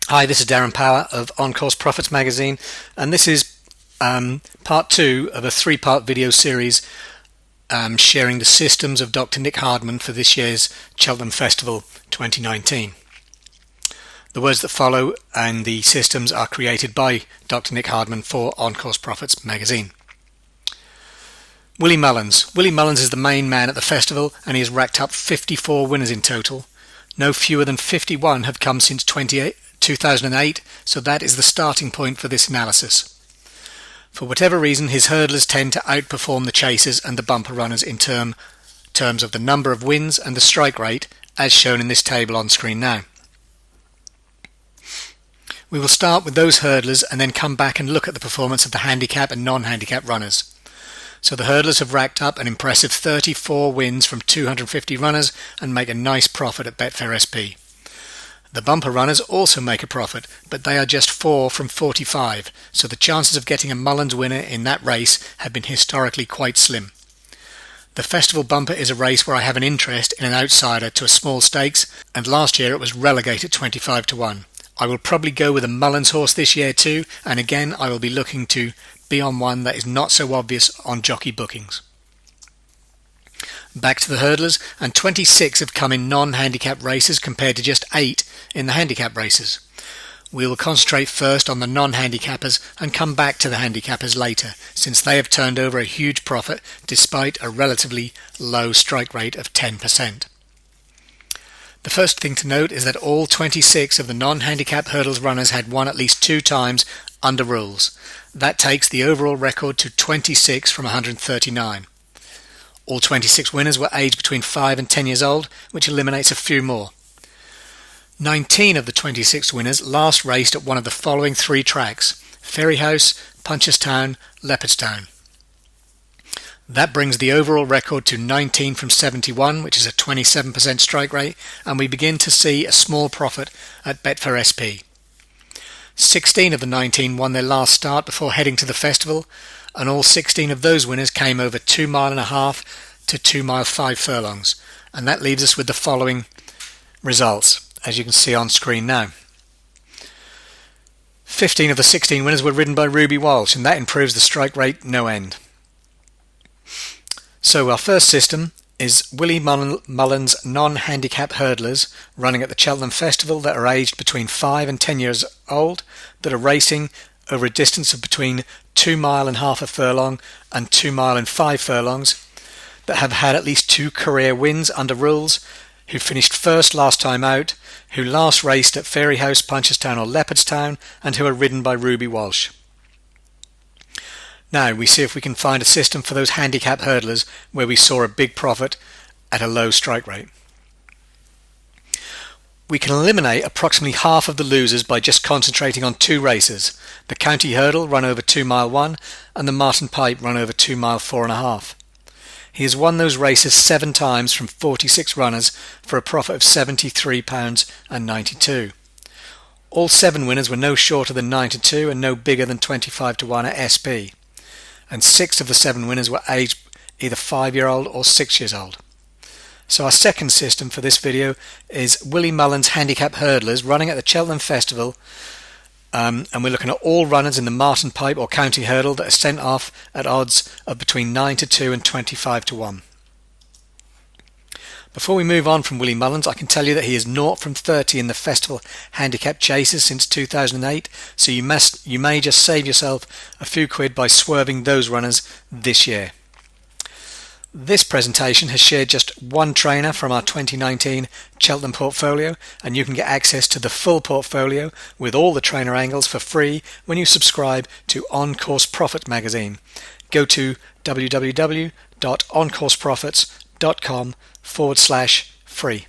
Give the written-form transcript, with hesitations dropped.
Hi, this is Darren Power of On Course Profits magazine, and this is part 2 of a 3-part video series sharing the systems of Dr. Nick Hardman for this year's Cheltenham Festival 2019. The words that follow and the systems are created by Dr. Nick Hardman for On Course Profits magazine. Willie Mullins. Willie Mullins is the main man at the festival, and he has racked up 54 winners in total. No fewer than 51 have come since 2008, so that is the starting point for this analysis. For whatever reason, his hurdlers tend to outperform the chasers and the bumper runners in terms of the number of wins and the strike rate, as shown in this table on screen now. We will start with those hurdlers and then come back and look at the performance of the handicap and non-handicap runners. So the hurdlers have racked up an impressive 34 wins from 250 runners and make a nice profit at Betfair SP. The bumper runners also make a profit, but they are just 4 from 45, so the chances of getting a Mullins winner in that race have been historically quite slim. The festival bumper is a race where I have an interest in an outsider to a small stakes, and last year it was relegated 25 to 1. I will probably go with a Mullins horse this year too, and again I will be looking to be on one that is not so obvious on jockey bookings. Back to the hurdlers, and 26 have come in non-handicap races compared to just 8 in the handicap races. We will concentrate first on the non-handicappers and come back to the handicappers later, since they have turned over a huge profit despite a relatively low strike rate of 10%. The first thing to note is that all 26 of the non-handicap hurdles runners had won at least 2 times under rules. That takes the overall record to 26 from 139. All 26 winners were aged between 5 and 10 years old, which eliminates a few more. 19 of the 26 winners last raced at one of the following 3 tracks: Ferryhouse, Punchestown, Leopardstown. That brings the overall record to 19 from 71, which is a 27% strike rate, and we begin to see a small profit at Betfair SP. 16 of the 19 won their last start before heading to the festival, and all 16 of those winners came over 2.5 miles to 2 miles 5 furlongs, and that leaves us with the following results, as you can see on screen now. 15 of the 16 winners were ridden by Ruby Walsh, and that improves the strike rate no end. So our first system is Willie Mullins non-handicap hurdlers running at the Cheltenham Festival that are aged between 5 and 10 years old, that are racing over a distance of between 2.5 miles a furlong and 2 miles and 5 furlongs, that have had at least 2 career wins under rules, who finished first last time out, who last raced at Ferryhouse, Punchestown or Leopardstown, and who are ridden by Ruby Walsh. Now we see if we can find a system for those handicap hurdlers where we saw a big profit at a low strike rate. We can eliminate approximately half of the losers by just concentrating on 2 races: the County Hurdle run over 2 mile 1 and the Martin Pipe run over 2 mile 4.5. He has won those races 7 times from 46 runners for a profit of £73.92. All 7 winners were no shorter than 9 to 2 and no bigger than 25 to 1 at SP. And 6 of the 7 winners were aged either 5-year-old or 6 years old. So our second system for this video is Willie Mullins handicap hurdlers running at the Cheltenham Festival, and we're looking at all runners in the Martin Pipe or County Hurdle that are sent off at odds of between 9 to 2 and 25 to 1. Before we move on from Willie Mullins, I can tell you that he is 0 from 30 in the festival handicap chases since 2008, so you may just save yourself a few quid by swerving those runners this year. This presentation has shared just one trainer from our 2019 Cheltenham portfolio, and you can get access to the full portfolio with all the trainer angles for free when you subscribe to On Course Profits magazine. Go to www.oncourseprofits.com/free.